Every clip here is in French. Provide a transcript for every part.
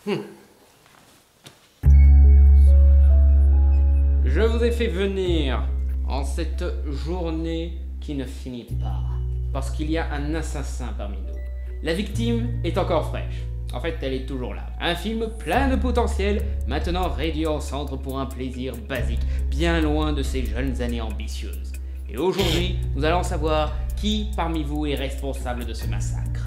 Je vous ai fait venir en cette journée qui ne finit pas, parce qu'il y a un assassin parmi nous. La victime est encore fraîche. En fait, elle est toujours là. Un film plein de potentiel, maintenant réduit en cendres pour un plaisir basique, bien loin de ces jeunes années ambitieuses. Et aujourd'hui, nous allons savoir qui parmi vous est responsable de ce massacre.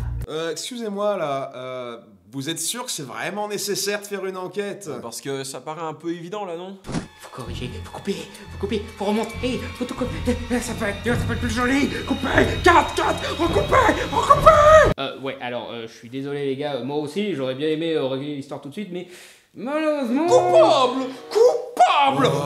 Excusez-moi là, vous êtes sûr que c'est vraiment nécessaire de faire une enquête? Parce que ça paraît un peu évident là, non? Faut corriger, faut couper, faut remonter, faut tout couper. Ça peut être plus joli. Coupez, cut, recoupez. Ouais, alors, je suis désolé les gars, moi aussi, j'aurais bien aimé régler l'histoire tout de suite, mais malheureusement... Coupable!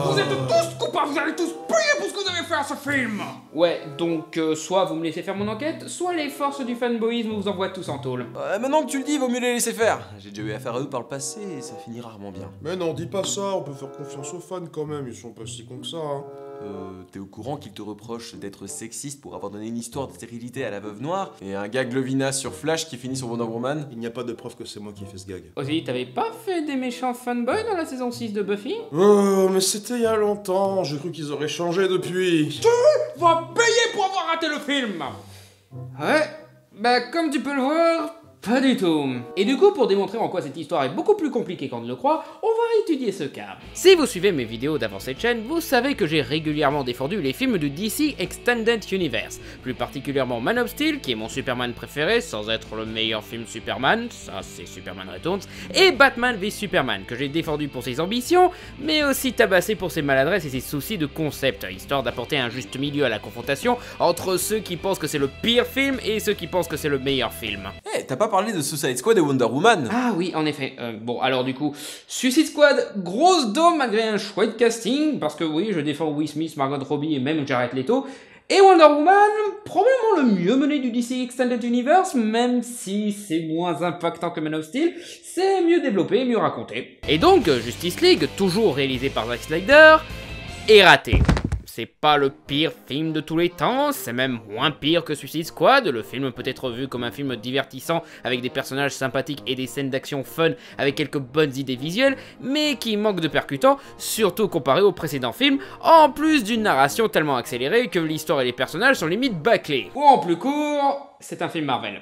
Vous êtes tous coupables, vous allez tous payer pour ce que vous avez fait à ce film! Ouais, donc soit vous me laissez faire mon enquête, soit les forces du fanboyisme vous envoient tous en tôle. Maintenant que tu le dis, vaut mieux les laisser faire. J'ai déjà eu affaire à eux par le passé et ça finit rarement bien. Mais non, dis pas ça, on peut faire confiance aux fans quand même, ils sont pas si cons que ça, hein. T'es au courant qu'ils te reprochent d'être sexiste pour avoir donné une histoire de stérilité à la veuve noire et un gag Lovina sur Flash qui finit sur Wonder Woman? Il n'y a pas de preuve que c'est moi qui ai fait ce gag. Aussi, t'avais pas fait des méchants fanboys dans la saison 6 de Buffy? Oh, mais c'était il y a longtemps, j'ai cru qu'ils auraient changé depuis. Tu vas payer pour avoir raté le film! Ouais, bah comme tu peux le voir, pas du tout. Et du coup, pour démontrer en quoi cette histoire est beaucoup plus compliquée qu'on ne le croit, on va étudier ce cas. Si vous suivez mes vidéos d'avant cette chaîne, vous savez que j'ai régulièrement défendu les films du DC Extended Universe, plus particulièrement Man of Steel, qui est mon Superman préféré, sans être le meilleur film Superman, ça c'est Superman Returns, et Batman v Superman, que j'ai défendu pour ses ambitions, mais aussi tabassé pour ses maladresses et ses soucis de concept, histoire d'apporter un juste milieu à la confrontation entre ceux qui pensent que c'est le pire film et ceux qui pensent que c'est le meilleur film. Eh, t'as pas parlé de Suicide Squad et Wonder Woman? Ah oui, en effet. Bon, alors du coup, Suicide Squad, grosse dôme malgré un chouette casting, parce que oui, je défends Will Smith, Margot Robbie et même Jared Leto. Et Wonder Woman, probablement le mieux mené du DC Extended Universe, même si c'est moins impactant que Man of Steel, c'est mieux développé, mieux raconté. Et donc, Justice League, toujours réalisé par Zack Snyder, est raté. C'est pas le pire film de tous les temps, c'est même moins pire que Suicide Squad. Le film peut être vu comme un film divertissant avec des personnages sympathiques et des scènes d'action fun avec quelques bonnes idées visuelles, mais qui manque de percutants, surtout comparé au précédent film, en plus d'une narration tellement accélérée que l'histoire et les personnages sont limite bâclés. Ou en plus court, c'est un film Marvel.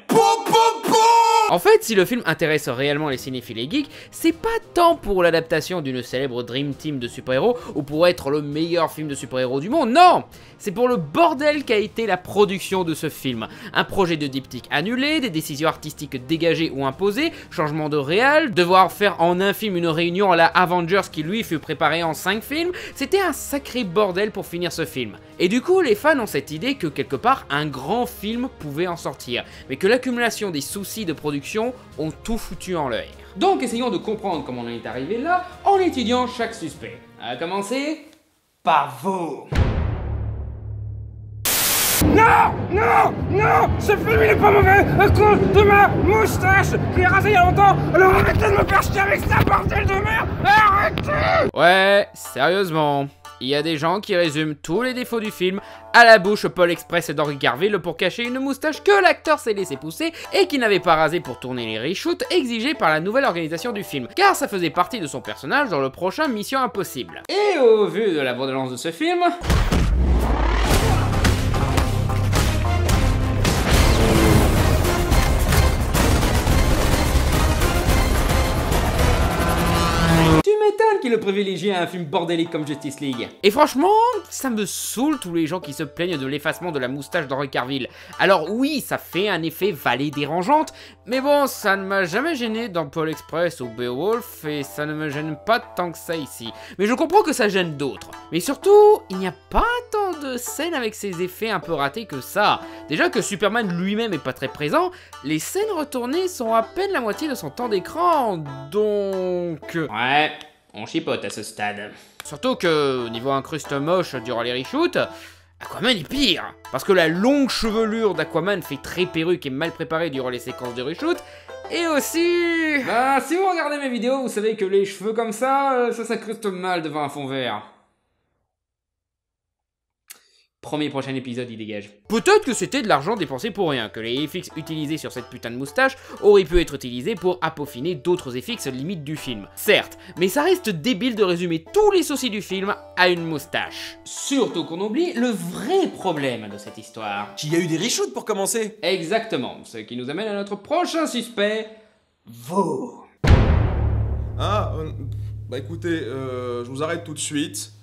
En fait, si le film intéresse réellement les cinéphiles et geeks, c'est pas tant pour l'adaptation d'une célèbre Dream Team de super-héros ou pour être le meilleur film de super-héros du monde, non! C'est pour le bordel qu'a été la production de ce film. Un projet de diptyque annulé, des décisions artistiques dégagées ou imposées, changement de réal, devoir faire en un film une réunion à la Avengers qui lui fut préparée en 5 films, c'était un sacré bordel pour finir ce film. Et du coup, les fans ont cette idée que quelque part, un grand film pouvait en sortir, mais que l'accumulation des soucis de production ont tout foutu en l'air. Donc essayons de comprendre comment on en est arrivé là, en étudiant chaque suspect. À commencer par vous. Non! Ce film il est pas mauvais à cause de ma moustache! Je l'ai rasé il y a longtemps, alors arrêtez de me faire chier avec ça, bordel de merde! Arrêtez! Ouais, sérieusement. Il y a des gens qui résument tous les défauts du film à la bouche Paul Express et d'Henry Cavill pour cacher une moustache que l'acteur s'est laissé pousser et qui n'avait pas rasé pour tourner les reshoots exigés par la nouvelle organisation du film, car ça faisait partie de son personnage dans le prochain Mission Impossible. Et au vu de la bande-annonce de ce film... Tu m'étonnes qu'il le privilégie à un film bordélique comme Justice League. Et franchement, ça me saoule tous les gens qui se plaignent de l'effacement de la moustache d'Henry Cavill. Alors oui, ça fait un effet vallée dérangeante, mais bon, ça ne m'a jamais gêné dans Paul Express ou Beowulf, et ça ne me gêne pas tant que ça ici. Mais je comprends que ça gêne d'autres. Mais surtout, il n'y a pas tant de scènes avec ces effets un peu ratés que ça. Déjà que Superman lui-même est pas très présent, les scènes retournées sont à peine la moitié de son temps d'écran, donc... Ouais, on chipote à ce stade. Surtout que, niveau incruste moche durant les reshoots, Aquaman est pire. Parce que la longue chevelure d'Aquaman fait très perruque et mal préparée durant les séquences de reshoot. Et aussi... Bah, si vous regardez mes vidéos, vous savez que les cheveux comme ça s'incrustent mal devant un fond vert. premier prochain épisode il dégage. Peut-être que c'était de l'argent dépensé pour rien, que les FX utilisés sur cette putain de moustache auraient pu être utilisés pour peaufiner d'autres FX limites du film. Certes, mais ça reste débile de résumer tous les soucis du film à une moustache. Surtout qu'on oublie le vrai problème de cette histoire. Qu'il y a eu des reshoots pour commencer. Exactement, ce qui nous amène à notre prochain suspect, vous. Ah, bah écoutez, je vous arrête tout de suite.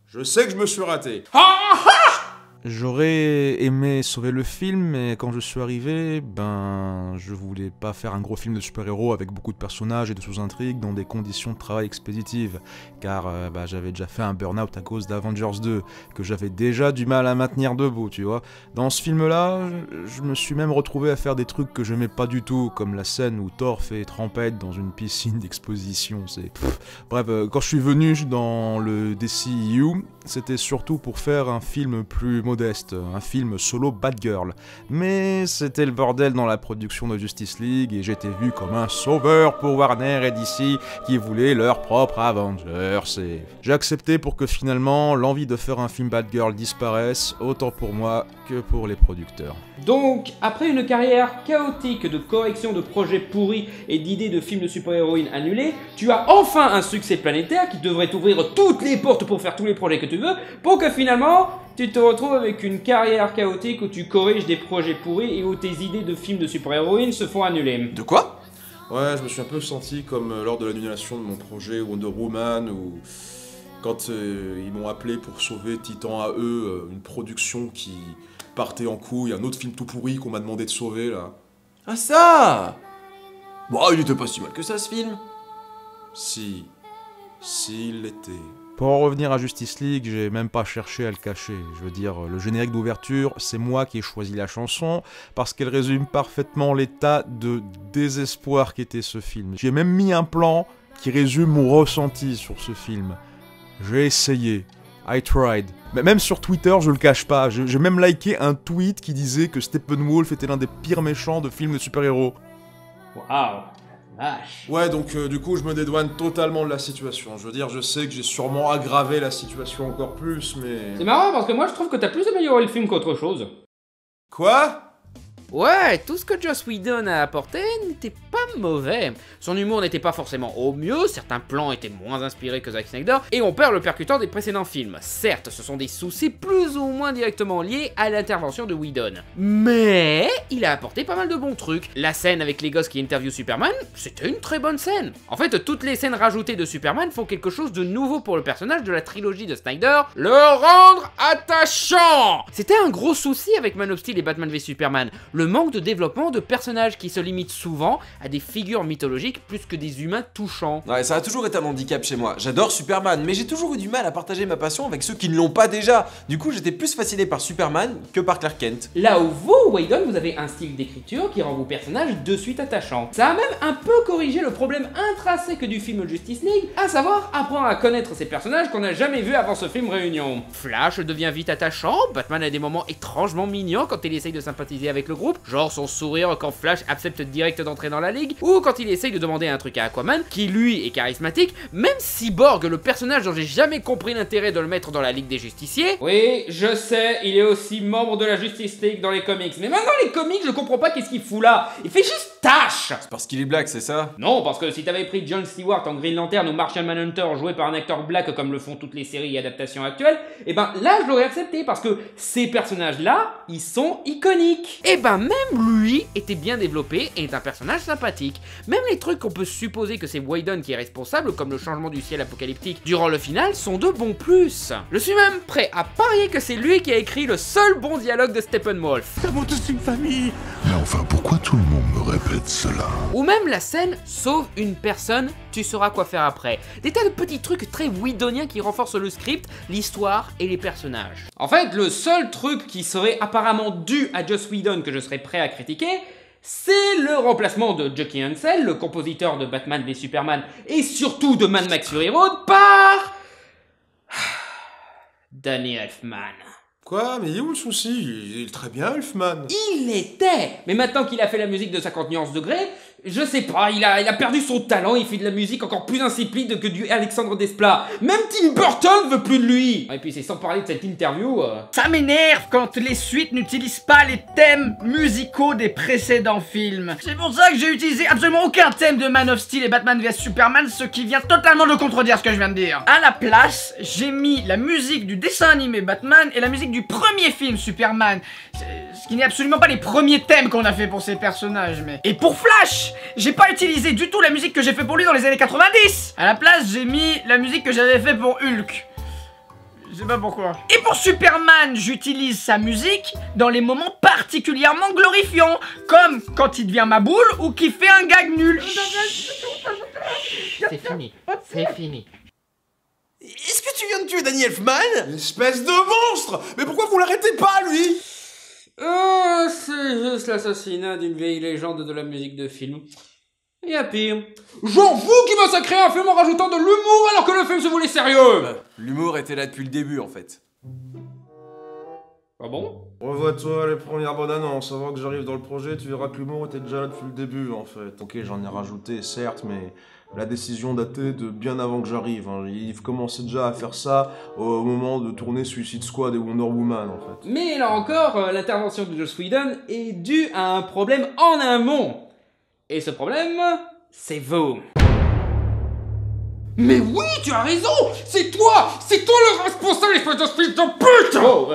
Je sais que je me suis raté. J'aurais aimé sauver le film, mais quand je suis arrivé, je voulais pas faire un gros film de super-héros avec beaucoup de personnages et de sous-intrigues dans des conditions de travail expéditives, car j'avais déjà fait un burn-out à cause d'Avengers 2, que j'avais déjà du mal à maintenir debout, tu vois. Dans ce film-là, je me suis même retrouvé à faire des trucs que j'aimais pas du tout, comme la scène où Thor fait trempette dans une piscine d'exposition, Bref, quand je suis venu dans le DCEU, c'était surtout pour faire un film plus modeste, un film solo Batgirl. Mais c'était le bordel dans la production de Justice League et j'étais vu comme un sauveur pour Warner et DC qui voulaient leur propre Avengers et j'ai accepté pour que finalement l'envie de faire un film Batgirl disparaisse, autant pour moi que pour les producteurs. Donc, après une carrière chaotique de correction de projets pourris et d'idées de films de super-héroïnes annulés, tu as enfin un succès planétaire qui devrait t'ouvrir toutes les portes pour faire tous les projets que tu veux, pour que finalement, tu te retrouves avec une carrière chaotique où tu corriges des projets pourris et où tes idées de films de super-héroïnes se font annuler. De quoi? Ouais, je me suis un peu senti comme lors de l'annulation de mon projet Wonder Woman, ou quand ils m'ont appelé pour sauver Titan AE, une production qui partait en couille, un autre film tout pourri qu'on m'a demandé de sauver, là. Ah ça! Bon, il était pas si mal que ça, ce film. Si il l'était. Pour en revenir à Justice League, j'ai même pas cherché à le cacher. Je veux dire, le générique d'ouverture, c'est moi qui ai choisi la chanson, parce qu'elle résume parfaitement l'état de désespoir qu'était ce film. J'ai même mis un plan qui résume mon ressenti sur ce film. J'ai essayé. I tried. Mais même sur Twitter, je le cache pas, j'ai même liké un tweet qui disait que Steppenwolf était l'un des pires méchants de films de super-héros. Waouh, vache. Ouais, donc du coup, je me dédouane totalement de la situation. Je veux dire, je sais que j'ai sûrement aggravé la situation encore plus, mais... C'est marrant parce que moi je trouve que t'as plus amélioré le film qu'autre chose. Quoi? Ouais, tout ce que Joss Whedon a apporté n'était pas mauvais. Son humour n'était pas forcément au mieux, certains plans étaient moins inspirés que Zack Snyder, et on perd le percutant des précédents films. Certes, ce sont des soucis plus ou moins directement liés à l'intervention de Whedon. Mais il a apporté pas mal de bons trucs. La scène avec les gosses qui interviewent Superman, c'était une très bonne scène. En fait, toutes les scènes rajoutées de Superman font quelque chose de nouveau pour le personnage de la trilogie de Snyder, le rendre attachant. C'était un gros souci avec Man of Steel et Batman v Superman. Le manque de développement de personnages qui se limitent souvent à des figures mythologiques plus que des humains touchants. Ouais, ça a toujours été un handicap chez moi. J'adore Superman, mais j'ai toujours eu du mal à partager ma passion avec ceux qui ne l'ont pas déjà. Du coup, j'étais plus fasciné par Superman que par Clark Kent. Là où vous, Whedon, vous avez un style d'écriture qui rend vos personnages de suite attachants. Ça a même un peu corrigé le problème intrinsèque du film Justice League, à savoir apprendre à connaître ces personnages qu'on n'a jamais vus avant ce film Réunion. Flash devient vite attachant, Batman a des moments étrangement mignons quand il essaye de sympathiser avec le groupe, genre son sourire quand Flash accepte direct d'entrer dans la ligue, ou quand il essaye de demander un truc à Aquaman, qui lui est charismatique, même Cyborg, le personnage dont j'ai jamais compris l'intérêt de le mettre dans la Ligue des Justiciers. Oui, je sais, il est aussi membre de la Justice League dans les comics, mais maintenant les comics, je comprends pas qu'est-ce qu'il fout là, il fait juste tâche. C'est parce qu'il est black, c'est ça? Non, parce que si t'avais pris John Stewart en Green Lantern ou Martian Manhunter joué par un acteur black comme le font toutes les séries et adaptations actuelles, et ben là je l'aurais accepté parce que ces personnages-là, ils sont iconiques. Et ben même lui était bien développé et est un personnage sympathique. Même les trucs qu'on peut supposer que c'est Whedon qui est responsable, comme le changement du ciel apocalyptique durant le final, sont de bons plus. Je suis même prêt à parier que c'est lui qui a écrit le seul bon dialogue de Steppenwolf. Nous avons tous une famille. Mais enfin, pourquoi tout le monde me répète cela? Ou même la scène sauve une personne, tu sauras quoi faire après. Des tas de petits trucs très Whedoniens qui renforcent le script, l'histoire et les personnages. En fait, le seul truc qui serait apparemment dû à Joss Whedon que je serais prêt à critiquer, c'est le remplacement de Jackie Ansel, le compositeur de Batman v Superman et surtout de Mad Max Fury Road, par Danny Elfman. Quoi? Mais il est où le souci? Il est très bien, Elfman. Il l'était. Mais maintenant qu'il a fait la musique de 50 nuances degrés, je sais pas, il a perdu son talent, il fait de la musique encore plus insipide que du Alexandre Desplat. Même Tim Burton veut plus de lui. Et puis c'est sans parler de cette interview. Ça m'énerve quand les suites n'utilisent pas les thèmes musicaux des précédents films. C'est pour ça que j'ai utilisé absolument aucun thème de Man of Steel et Batman vs Superman, ce qui vient totalement de contredire ce que je viens de dire. À la place, j'ai mis la musique du dessin animé Batman et la musique du premier film Superman. Ce qui n'est absolument pas les premiers thèmes qu'on a fait pour ces personnages, mais... Et pour Flash, j'ai pas utilisé du tout la musique que j'ai fait pour lui dans les années 90. À la place, j'ai mis la musique que j'avais fait pour Hulk. Je sais pas pourquoi. Et pour Superman, j'utilise sa musique dans les moments particulièrement glorifiants, comme quand il devient ma boule ou qu'il fait un gag nul. C'est fini, c'est fini. Est-ce que tu viens de tuer Danny Elfman? Espèce de monstre! Mais pourquoi vous l'arrêtez pas, lui? Oh, c'est juste l'assassinat d'une vieille légende de la musique de film. Il y a pire. Genre vous qui massacrez un film en rajoutant de l'humour alors que le film se voulait sérieux. L'humour était là depuis le début en fait. Ah bon? Revois-toi les premières bonnes annonces, avant que j'arrive dans le projet, tu verras que l'humour était déjà là depuis le début en fait. Ok, j'en ai rajouté certes, mais la décision datait de bien avant que j'arrive. Hein. Ils commençaient déjà à faire ça au moment de tourner Suicide Squad et Wonder Woman en fait. Mais là encore, l'intervention de Joss Whedon est due à un problème en amont. Et ce problème, c'est vous. Mais oui, tu as raison. C'est toi le responsable, espèce de fils de pute. Oh,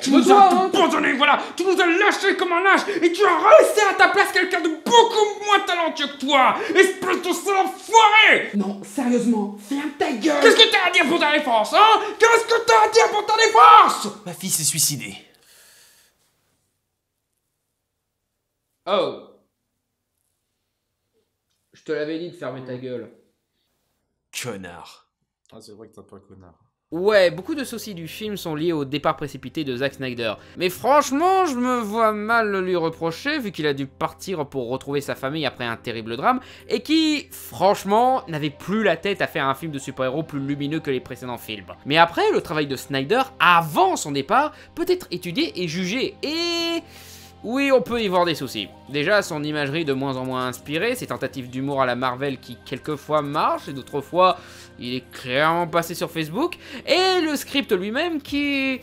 tu nous as abandonnés, voilà. Tu nous as lâchés comme un lâche et tu as resté à ta place quelqu'un de beaucoup moins talentueux que toi. Espèce de sale enfoiré. Non, sérieusement, ferme ta gueule. Qu'est-ce que t'as à dire pour ta défense, hein? Qu'est-ce que t'as à dire pour ta défense? Ma fille s'est suicidée. Oh. Je te l'avais dit de fermer ta gueule. Connard. Ah, c'est vrai que t'es pas connard. Ouais, beaucoup de soucis du film sont liés au départ précipité de Zack Snyder. Mais franchement, je me vois mal le lui reprocher, vu qu'il a dû partir pour retrouver sa famille après un terrible drame, et qui, franchement, n'avait plus la tête à faire un film de super-héros plus lumineux que les précédents films. Mais après, le travail de Snyder, avant son départ, peut être étudié et jugé, et... oui, on peut y voir des soucis. Déjà, son imagerie de moins en moins inspirée, ses tentatives d'humour à la Marvel qui quelquefois marchent et d'autres fois, il est clairement passé sur Facebook, et le script lui-même qui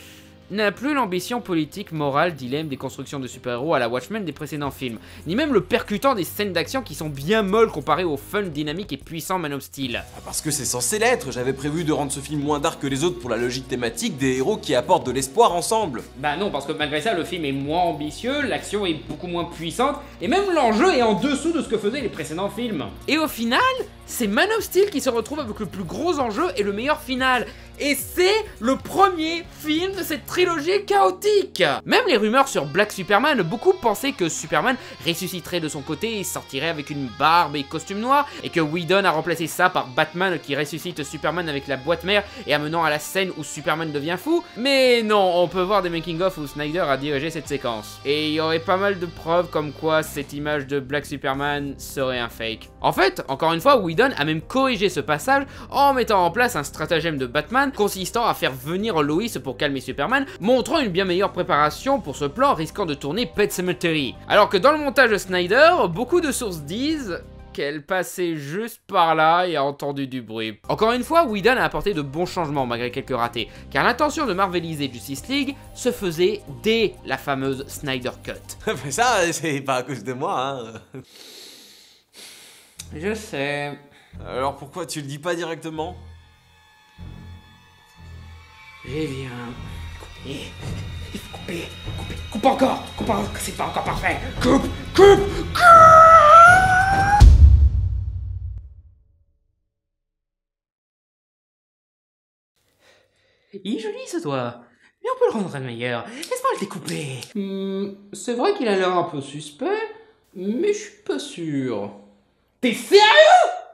n'a plus l'ambition politique, morale, dilemme des constructions de super-héros à la Watchmen des précédents films, ni même le percutant des scènes d'action qui sont bien molles comparées au fun, dynamique et puissant Man of Steel. Parce que c'est censé l'être, j'avais prévu de rendre ce film moins dark que les autres pour la logique thématique des héros qui apportent de l'espoir ensemble. Bah non, parce que malgré ça, le film est moins ambitieux, l'action est beaucoup moins puissante, et même l'enjeu est en dessous de ce que faisaient les précédents films. Et au final, c'est Man of Steel qui se retrouve avec le plus gros enjeu et le meilleur final. Et c'est le premier film de cette trilogie chaotique. Même les rumeurs sur Black Superman, beaucoup pensaient que Superman ressusciterait de son côté et sortirait avec une barbe et costume noir, et que Whedon a remplacé ça par Batman qui ressuscite Superman avec la boîte mère et amenant à la scène où Superman devient fou. Mais non, on peut voir des making-of où Snyder a dirigé cette séquence. Et il y aurait pas mal de preuves comme quoi cette image de Black Superman serait un fake. En fait, encore une fois, Whedon a même corrigé ce passage en mettant en place un stratagème de Batman consistant à faire venir Lois pour calmer Superman, montrant une bien meilleure préparation pour ce plan risquant de tourner Pet Sematary. Alors que dans le montage de Snyder, beaucoup de sources disent qu'elle passait juste par là et a entendu du bruit. Encore une fois, Whedon a apporté de bons changements malgré quelques ratés, car l'intention de marveliser Justice League se faisait dès la fameuse Snyder Cut. Mais ça, c'est pas à cause de moi, hein. Je sais. Alors pourquoi tu le dis pas directement? Eh bien, coupe encore, c'est pas encore parfait. Coupe. Il est joli ce doigt, mais on peut le rendre meilleur. Laisse-moi le découper. C'est vrai qu'il a l'air un peu suspect, mais je suis pas sûr. T'es sérieux?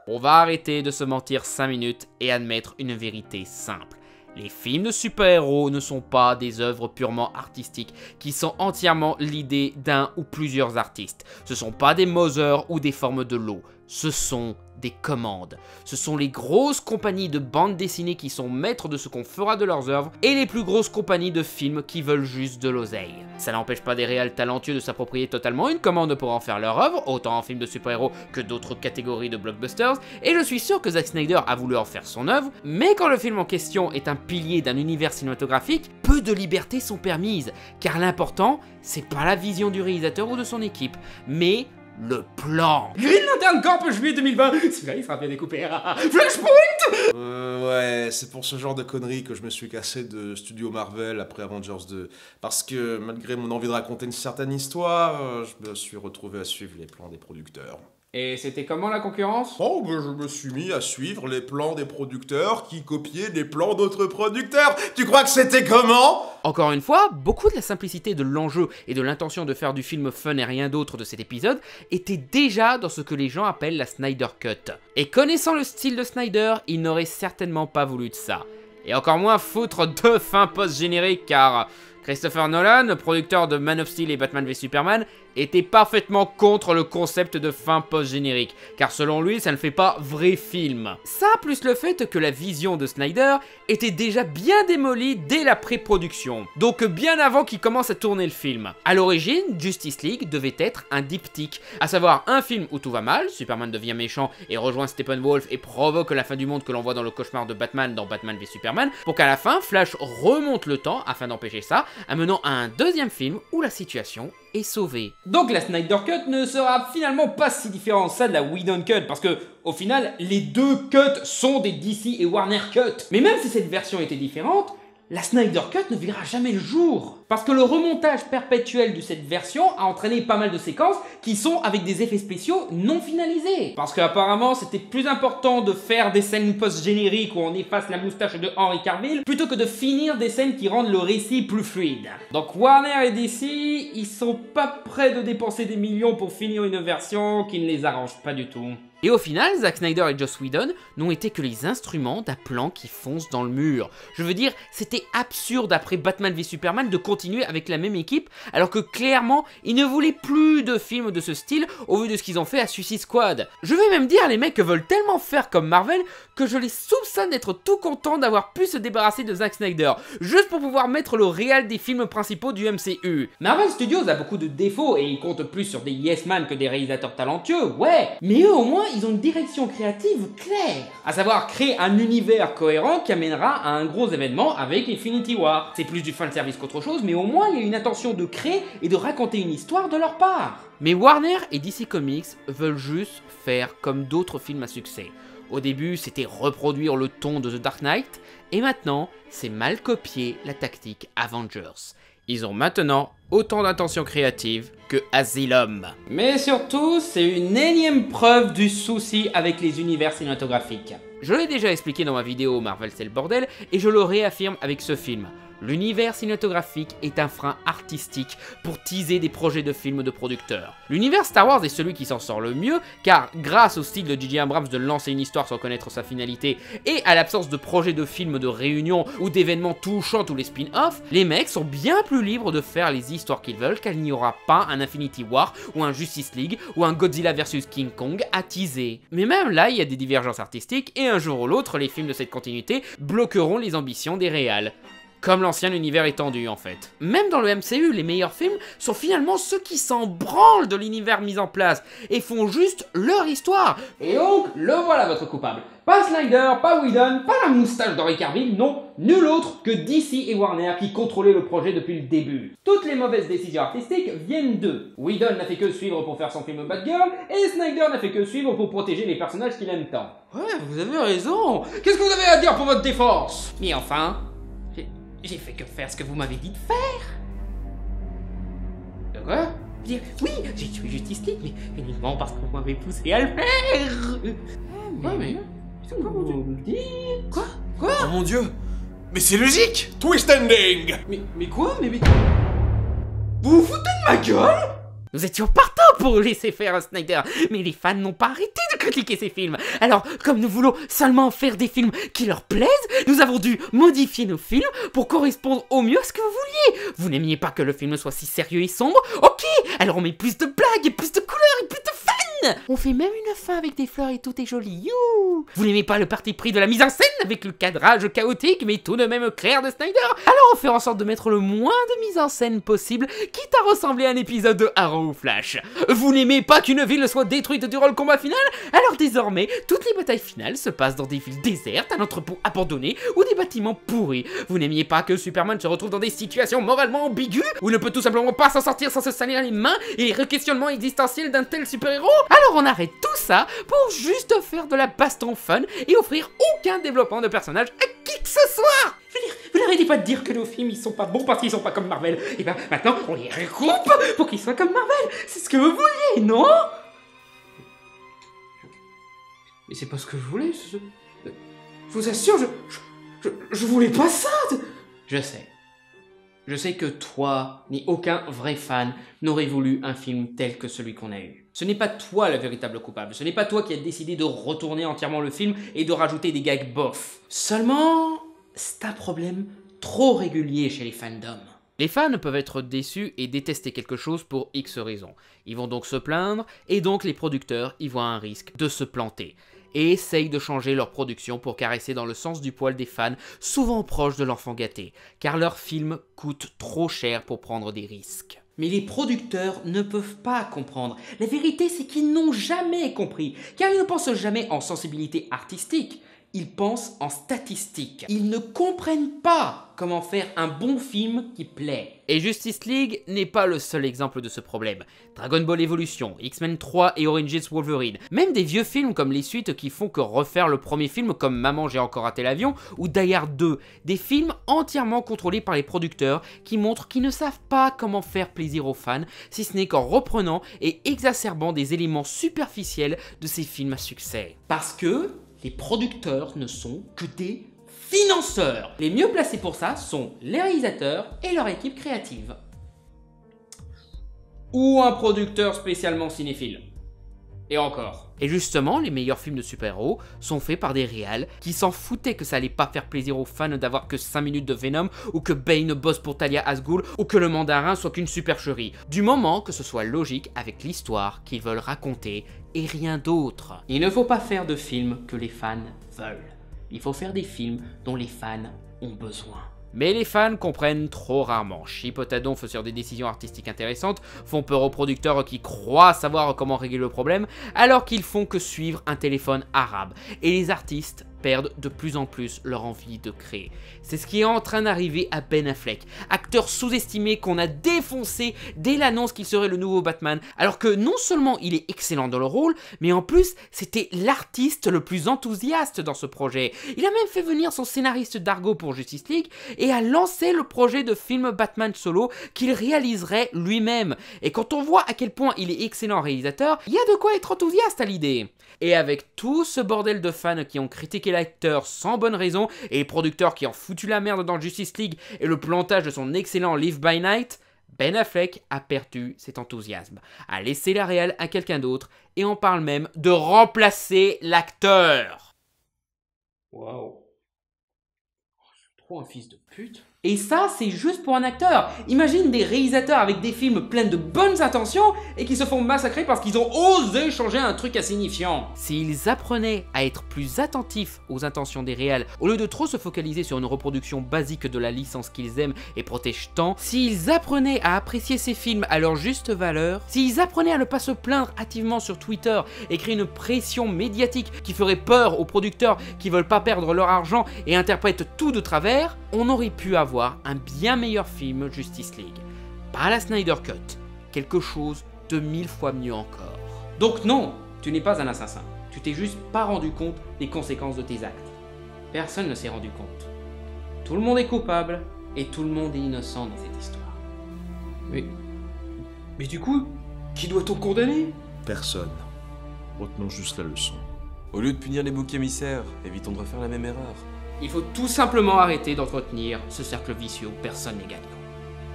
On va arrêter de se mentir 5 minutes et admettre une vérité simple. Les films de super-héros ne sont pas des œuvres purement artistiques qui sont entièrement l'idée d'un ou plusieurs artistes. Ce sont pas des Mother ou des formes de l'eau. Ce sont des commandes. Ce sont les grosses compagnies de bandes dessinées qui sont maîtres de ce qu'on fera de leurs œuvres et les plus grosses compagnies de films qui veulent juste de l'oseille. Ça n'empêche pas des réals talentueux de s'approprier totalement une commande pour en faire leur œuvre, autant en film de super-héros que d'autres catégories de blockbusters, et je suis sûr que Zack Snyder a voulu en faire son œuvre, mais quand le film en question est un pilier d'un univers cinématographique, peu de libertés sont permises, car l'important, c'est pas la vision du réalisateur ou de son équipe, mais le plan. Green Lantern Corp juillet 2020. Celui-là, il sera bien découpé. Flashpoint. Ouais, c'est pour ce genre de conneries que je me suis cassé de Studio Marvel après Avengers 2. Parce que malgré mon envie de raconter une certaine histoire, je me suis retrouvé à suivre les plans des producteurs. Et c'était comment la concurrence? Oh, ben je me suis mis à suivre les plans des producteurs qui copiaient les plans d'autres producteurs. Tu crois que c'était comment? Encore une fois, beaucoup de la simplicité de l'enjeu et de l'intention de faire du film fun et rien d'autre de cet épisode était déjà dans ce que les gens appellent la Snyder Cut. Et connaissant le style de Snyder, il n'aurait certainement pas voulu de ça. Et encore moins foutre deux fins post-génériques car Christopher Nolan, producteur de Man of Steel et Batman v Superman, était parfaitement contre le concept de fin post-générique, car selon lui, ça ne fait pas vrai film. Ça, plus le fait que la vision de Snyder était déjà bien démolie dès la pré-production, donc bien avant qu'il commence à tourner le film. À l'origine, Justice League devait être un diptyque, à savoir un film où tout va mal, Superman devient méchant et rejoint Steppenwolf et provoque la fin du monde que l'on voit dans le cauchemar de Batman dans Batman v Superman, pour qu'à la fin, Flash remonte le temps afin d'empêcher ça, amenant à un deuxième film où la situation est sauvée. Donc la Snyder Cut ne sera finalement pas si différente ça de la Whedon Cut, parce que au final, les deux cuts sont des DC et Warner Cut. Mais même si cette version était différente, la Snyder Cut ne verra jamais le jour. Parce que le remontage perpétuel de cette version a entraîné pas mal de séquences qui sont avec des effets spéciaux non finalisés. Parce qu'apparemment c'était plus important de faire des scènes post-génériques où on efface la moustache de Henry Cavill plutôt que de finir des scènes qui rendent le récit plus fluide. Donc Warner et DC, ils sont pas prêts de dépenser des millions pour finir une version qui ne les arrange pas du tout. Et au final, Zack Snyder et Joss Whedon n'ont été que les instruments d'un plan qui fonce dans le mur. Je veux dire, c'était absurde après Batman v Superman de continuer avec la même équipe, alors que clairement, ils ne voulaient plus de films de ce style au vu de ce qu'ils ont fait à Suicide Squad. Je vais même dire, les mecs veulent tellement faire comme Marvel que je les soupçonne d'être tout contents d'avoir pu se débarrasser de Zack Snyder, juste pour pouvoir mettre le réal des films principaux du MCU. Marvel Studios a beaucoup de défauts et ils comptent plus sur des yes man que des réalisateurs talentueux, ouais, mais eux au moins ils ont une direction créative claire, à savoir créer un univers cohérent qui amènera à un gros événement avec Infinity War. C'est plus du fanservice qu'autre chose, mais au moins il y a une intention de créer et de raconter une histoire de leur part. Mais Warner et DC Comics veulent juste faire comme d'autres films à succès. Au début, c'était reproduire le ton de The Dark Knight, et maintenant, c'est mal copier la tactique Avengers. Ils ont maintenant autant d'intentions créatives que Asylum. Mais surtout, c'est une énième preuve du souci avec les univers cinématographiques. Je l'ai déjà expliqué dans ma vidéo Marvel c'est le bordel, et je le réaffirme avec ce film. L'univers cinématographique est un frein artistique pour teaser des projets de films de producteurs. L'univers Star Wars est celui qui s'en sort le mieux, car grâce au style de J.J. Abrams de lancer une histoire sans connaître sa finalité, et à l'absence de projets de films de réunion ou d'événements touchant tous les spin-offs, les mecs sont bien plus libres de faire les histoires qu'ils veulent, car il n'y aura pas un Infinity War, ou un Justice League, ou un Godzilla vs King Kong à teaser. Mais même là, il y a des divergences artistiques, et un jour ou l'autre, les films de cette continuité bloqueront les ambitions des réals. Comme l'ancien univers étendu en fait. Même dans le MCU, les meilleurs films sont finalement ceux qui s'en branlent de l'univers mis en place et font juste leur histoire. Et donc, le voilà votre coupable. Pas Snyder, pas Whedon, pas la moustache d'Henry Cavill, non, nul autre que DC et Warner qui contrôlaient le projet depuis le début. Toutes les mauvaises décisions artistiques viennent d'eux. Whedon n'a fait que suivre pour faire son film Batgirl, et Snyder n'a fait que suivre pour protéger les personnages qu'il aime tant. Ouais, vous avez raison. Qu'est-ce que vous avez à dire pour votre défense? Mais enfin... J'ai fait que faire ce que vous m'avez dit de faire. De quoi? Dire, oui, j'ai tué Justice League, mais uniquement parce que vous m'avez poussé à le faire. Ouais, mais... C'est quoi vous me dites? Quoi? Oh mon dieu! Mais c'est logique! Twist ending. Mais quoi? Mais... Vous vous foutez de ma gueule? Nous étions partants pour laisser faire Snyder, mais les fans n'ont pas arrêté de critiquer ces films. Alors, comme nous voulons seulement faire des films qui leur plaisent, nous avons dû modifier nos films pour correspondre au mieux à ce que vous vouliez. Vous n'aimiez pas que le film soit si sérieux et sombre? Ok, alors on met plus de blagues et plus de couleurs et plus de fun. On fait même une fin avec des fleurs et tout est joli. You. Vous n'aimez pas le parti pris de la mise en scène avec le cadrage chaotique mais tout de même clair de Snyder? Alors on fait en sorte de mettre le moins de mise en scène possible, quitte à ressembler à un épisode de Arrow ou Flash. Vous n'aimez pas qu'une ville soit détruite durant le combat final? Alors désormais, toutes les batailles finales se passent dans des villes désertes, un entrepôt abandonné ou des bâtiments pourris. Vous n'aimiez pas que Superman se retrouve dans des situations moralement ambiguës ou ne peut tout simplement pas s'en sortir sans se salir les mains et les questionnements existentiels d'un tel super-héros? Alors on arrête tout ça pour juste faire de la baston fun et offrir aucun développement de personnage à qui que ce soit. Je veux dire, vous n'arrêtez pas de dire que nos films ils sont pas bons parce qu'ils sont pas comme Marvel. Et ben maintenant on les recoupe pour qu'ils soient comme Marvel. C'est ce que vous vouliez, non? Mais c'est pas ce que je voulais. Je vous assure, je voulais pas ça. Je sais. Je sais que toi, ni aucun vrai fan, n'aurait voulu un film tel que celui qu'on a eu. Ce n'est pas toi le véritable coupable, ce n'est pas toi qui as décidé de retourner entièrement le film et de rajouter des gags bof. Seulement, c'est un problème trop régulier chez les fandoms. Les fans peuvent être déçus et détester quelque chose pour X raisons. Ils vont donc se plaindre, et donc les producteurs y voient un risque de se planter. Et essayent de changer leur production pour caresser dans le sens du poil des fans, souvent proches de l'enfant gâté, car leurs films coûtent trop cher pour prendre des risques. Mais les producteurs ne peuvent pas comprendre. La vérité, c'est qu'ils n'ont jamais compris, car ils ne pensent jamais en sensibilité artistique. Ils pensent en statistiques. Ils ne comprennent pas comment faire un bon film qui plaît. Et Justice League n'est pas le seul exemple de ce problème. Dragon Ball Evolution, X-Men 3 et Origins Wolverine, même des vieux films comme les suites qui font que refaire le premier film comme Maman j'ai encore raté l'avion ou Die Hard 2, des films entièrement contrôlés par les producteurs qui montrent qu'ils ne savent pas comment faire plaisir aux fans, si ce n'est qu'en reprenant et exacerbant des éléments superficiels de ces films à succès. Parce que les producteurs ne sont que des financeurs. Les mieux placés pour ça sont les réalisateurs et leur équipe créative. Ou un producteur spécialement cinéphile. Et encore. Et justement, les meilleurs films de super-héros sont faits par des réals qui s'en foutaient que ça allait pas faire plaisir aux fans d'avoir que 5 minutes de Venom, ou que Bane bosse pour Talia al Ghul, ou que le mandarin soit qu'une supercherie. Du moment que ce soit logique avec l'histoire qu'ils veulent raconter et rien d'autre. Il ne faut pas faire de films que les fans veulent. Il faut faire des films dont les fans ont besoin. Mais les fans comprennent trop rarement. Chipotadon fait sur des décisions artistiques intéressantes, font peur aux producteurs qui croient savoir comment régler le problème, alors qu'ils font que suivre un téléphone arabe. Et les artistes perdent de plus en plus leur envie de créer. C'est ce qui est en train d'arriver à Ben Affleck, acteur sous-estimé qu'on a défoncé dès l'annonce qu'il serait le nouveau Batman, alors que non seulement il est excellent dans le rôle, mais en plus c'était l'artiste le plus enthousiaste dans ce projet. Il a même fait venir son scénariste d'Argo pour Justice League et a lancé le projet de film Batman solo qu'il réaliserait lui-même. Et quand on voit à quel point il est excellent réalisateur, il y a de quoi être enthousiaste à l'idée. Et avec tout ce bordel de fans qui ont critiqué l'acteur sans bonne raison, et les producteurs qui ont foutu la merde dans Justice League et le plantage de son excellent Live by Night, Ben Affleck a perdu cet enthousiasme, a laissé la réal à quelqu'un d'autre, et on parle même de remplacer l'acteur. Waouh. C'est trop un fils de pute. Et ça, c'est juste pour un acteur. Imagine des réalisateurs avec des films pleins de bonnes intentions et qui se font massacrer parce qu'ils ont osé changer un truc insignifiant. S'ils apprenaient à être plus attentifs aux intentions des réals, au lieu de trop se focaliser sur une reproduction basique de la licence qu'ils aiment et protègent tant, s'ils apprenaient à apprécier ces films à leur juste valeur, s'ils apprenaient à ne pas se plaindre hâtivement sur Twitter et créer une pression médiatique qui ferait peur aux producteurs qui veulent pas perdre leur argent et interprètent tout de travers, on aurait pu avoir un bien meilleur film Justice League. Pas la Snyder Cut, quelque chose de 1000 fois mieux encore. Donc non, tu n'es pas un assassin. Tu t'es juste pas rendu compte des conséquences de tes actes. Personne ne s'est rendu compte. Tout le monde est coupable et tout le monde est innocent dans cette histoire. Mais du coup, qui doit-on condamner? Personne. Retenons juste la leçon. Au lieu de punir les boucs émissaires, évitons de refaire la même erreur. Il faut tout simplement arrêter d'entretenir ce cercle vicieux où personne n'est gagnant.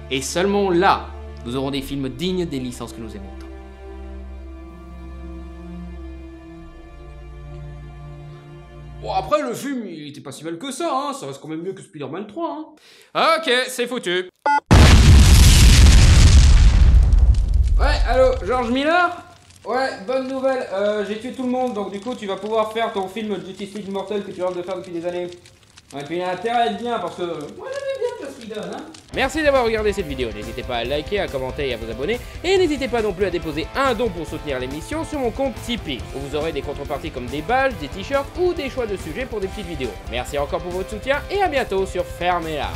Et seulement là, nous aurons des films dignes des licences que nous aimons tant. Bon, après, le film, il était pas si mal que ça, hein. Ça reste quand même mieux que Spider-Man 3, hein. Ok, c'est foutu. Ouais, allô, George Miller? Ouais, bonne nouvelle, j'ai tué tout le monde, donc du coup tu vas pouvoir faire ton film Justice League Immortal que tu rêves de faire depuis des années. Et puis il a intérêt à être bien parce que moi j'aime bien ce qu'il donne, hein. Merci d'avoir regardé cette vidéo, n'hésitez pas à liker, à commenter et à vous abonner. Et n'hésitez pas non plus à déposer un don pour soutenir l'émission sur mon compte Tipeee, où vous aurez des contreparties comme des badges, des t-shirts ou des choix de sujets pour des petites vidéos. Merci encore pour votre soutien et à bientôt sur Fermez-la.